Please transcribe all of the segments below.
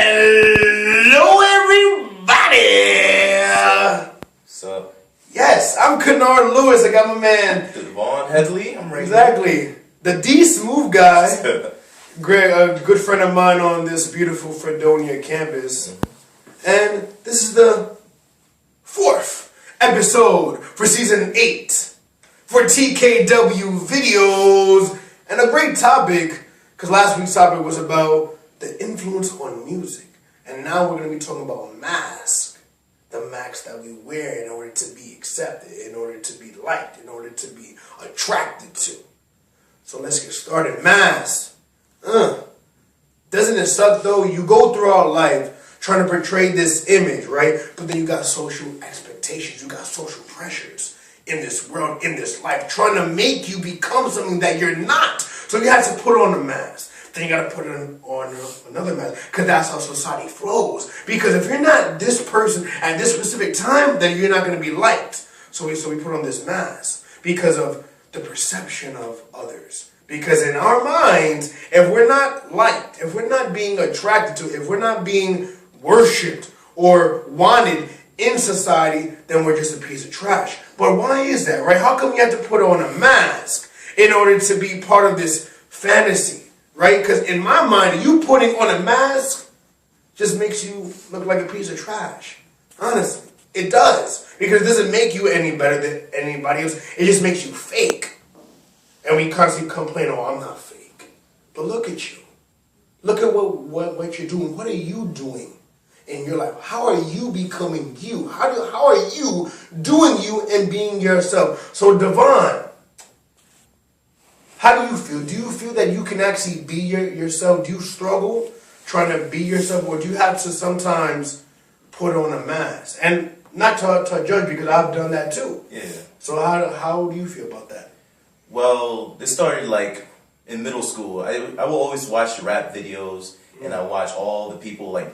Hello, everybody! So, yes, I'm Kanard Lewis. I got my man Devon Headley. I'm right exactly the D Smooth guy. Greg, a good friend of mine on this beautiful Fredonia campus, and this is the 4th episode for season 8 for TKW videos, and a great topic because last week's topic was about the influence on music, and now we're going to be talking about masks, the masks that we wear in order to be accepted, in order to be liked, in order to be attracted to. So let's get started. Masks. Doesn't it suck though? You go throughout life trying to portray this image, right? But then you got social expectations, you got social pressures in this world, in this life, trying to make you become something that you're not. So you have to put on a mask. Then you got to put on another mask, because that's how society flows. Because if you're not this person at this specific time, then you're not going to be liked. So we put on this mask because of the perception of others. Because in our minds, if we're not liked, if we're not being attracted to, if we're not being worshipped or wanted in society, then we're just a piece of trash. But why is that, right? How come you have to put on a mask in order to be part of this fantasy, right? Because in my mind, you putting on a mask just makes you look like a piece of trash. Honestly, it does. Because it doesn't make you any better than anybody else. It just makes you fake. And we constantly complain, oh, I'm not fake. But look at you. Look at what you're doing. What are you doing in your life? How are you becoming you? How are you doing you and being yourself? So, Devon, how do you feel? Do you feel that you can actually be yourself? Do you struggle trying to be yourself? Or do you have to sometimes put on a mask? And not to judge, because I've done that too. Yeah. So how do you feel about that? Well, this started like in middle school. I will always watch rap videos, and I watch all the people like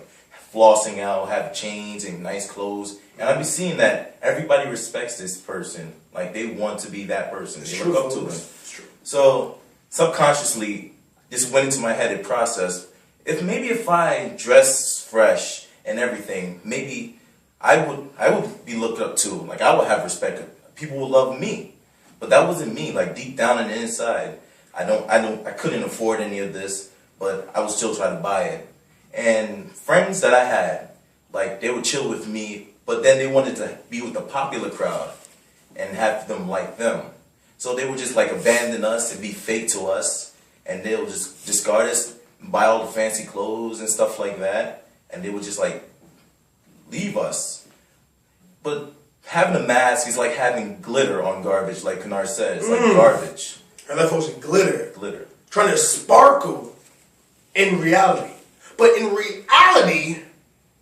flossing out, have chains and nice clothes, and I've been seeing that everybody respects this person. Like they want to be that person. They look up to them. It's true. So subconsciously, this went into my head a process. If I dress fresh and everything, maybe I would be looked up to. Like I would have respect. People would love me. But that wasn't me. Like deep down on the inside, I couldn't afford any of this, but I was still trying to buy it. And friends that I had, like they would chill with me, but then they wanted to be with the popular crowd and have them like them. So they would just like abandon us and be fake to us, and they would just discard us, buy all the fancy clothes and stuff like that, and they would just like leave us. But having a mask is like having glitter on garbage, like Kanard said. It's like garbage. And that folks glitter. Glitter. Trying to sparkle in reality. But in reality,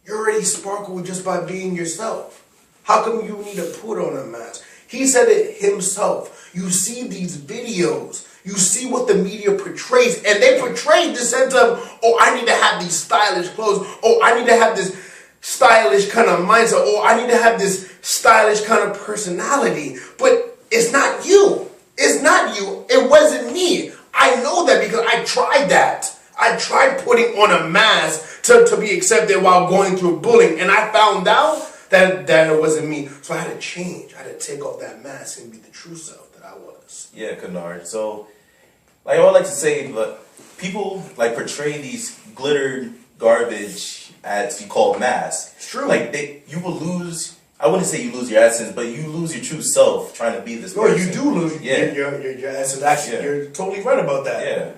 you already sparkle just by being yourself. How come you need to put on a mask? He said it himself. You see these videos. You see what the media portrays. And they portray this sense of, oh, I need to have these stylish clothes. Oh, I need to have this stylish kind of mindset. Oh, I need to have this stylish kind of personality. But it's not you. It's not you. It wasn't me. I know that because I tried that. I tried putting on a mask to be accepted while going through bullying. And I found out that it wasn't me. So I had to change. I had to take off that mask and be the true self that I was. Yeah, Kanard. So, like I would like to say, but people like portray these glittered garbage as you call masks. It's true. Like you will lose. I wouldn't say you lose your essence, but you lose your true self trying to be this person. No, you do lose your essence. Actually, you're totally right about that. Yeah.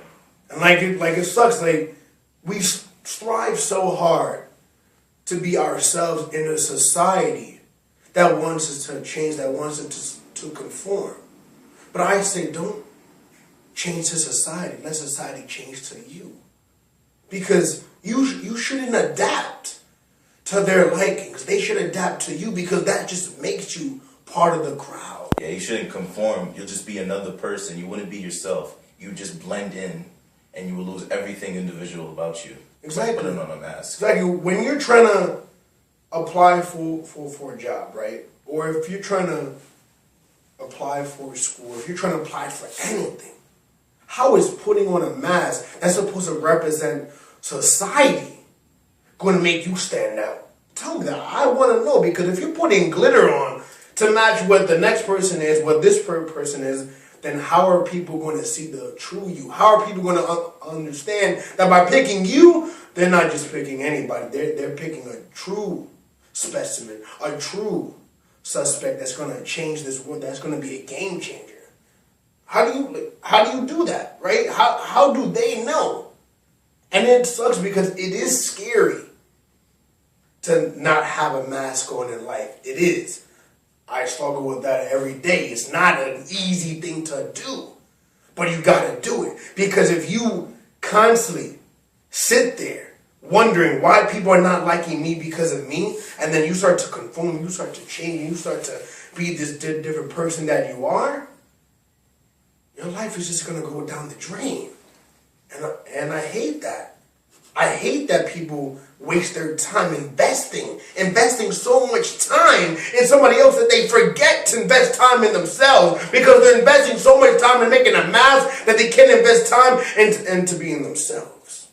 And it sucks. Like we strive so hard to be ourselves in a society that wants us to change, that wants us to conform. But I say, don't change to society. Let society change to you. Because you shouldn't adapt to their likings. They should adapt to you because that just makes you part of the crowd. Yeah, you shouldn't conform. You'll just be another person. You wouldn't be yourself. You would just blend in, and you will lose everything individual about you. Exactly. Putting on a mask. Exactly. When you're trying to apply for a job, right? Or if you're trying to apply for school, if you're trying to apply for anything, how is putting on a mask that's supposed to represent society going to make you stand out? Tell me that. I want to know, because if you're putting glitter on to match what the next person is, what this person is, then how are people going to see the true you? How are people going to understand that by picking you, they're not just picking anybody. They're picking a true specimen, a true suspect that's going to change this world, that's going to be a game changer. How do you do that, right? How do they know? And it sucks because it is scary to not have a mask on in life. It is. I struggle with that every day. It's not an easy thing to do, but you gotta do it. Because if you constantly sit there wondering why people are not liking me because of me, and then you start to conform, you start to change, you start to be this different person that you are, your life is just gonna go down the drain. And I hate that. I hate that people waste their time investing so much time in somebody else that they forget to invest time in themselves, because they're investing so much time in making a mask that they can't invest time into being themselves.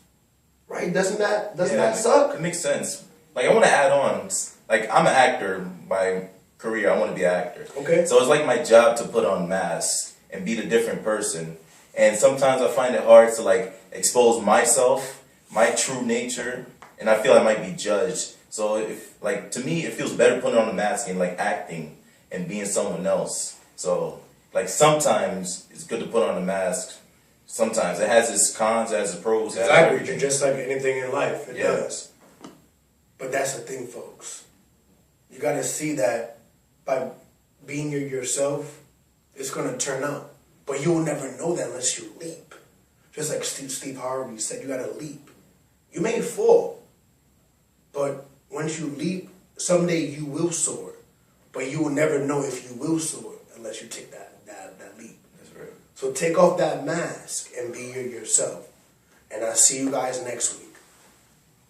Right? Doesn't that suck? It makes sense. Like, I want to add on, like, I'm an actor by career. I want to be an actor. Okay. So it's like my job to put on masks and be the different person. And sometimes I find it hard to, like, expose myself, my true nature, and I feel I might be judged. So if, like, to me, it feels better putting on a mask and, like, acting and being someone else. So, like, sometimes it's good to put on a mask. Sometimes it has its cons, it has its pros. Exactly. Just like anything in life, it does. But that's the thing, folks. You got to see that by being yourself, it's going to turn out. But you'll never know that unless you leap. Just like Steve Harvey said, you got to leap. You may fall, but once you leap, someday you will soar. But you will never know if you will soar unless you take that leap. That's right. So take off that mask and be yourself. And I'll see you guys next week.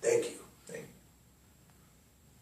Thank you.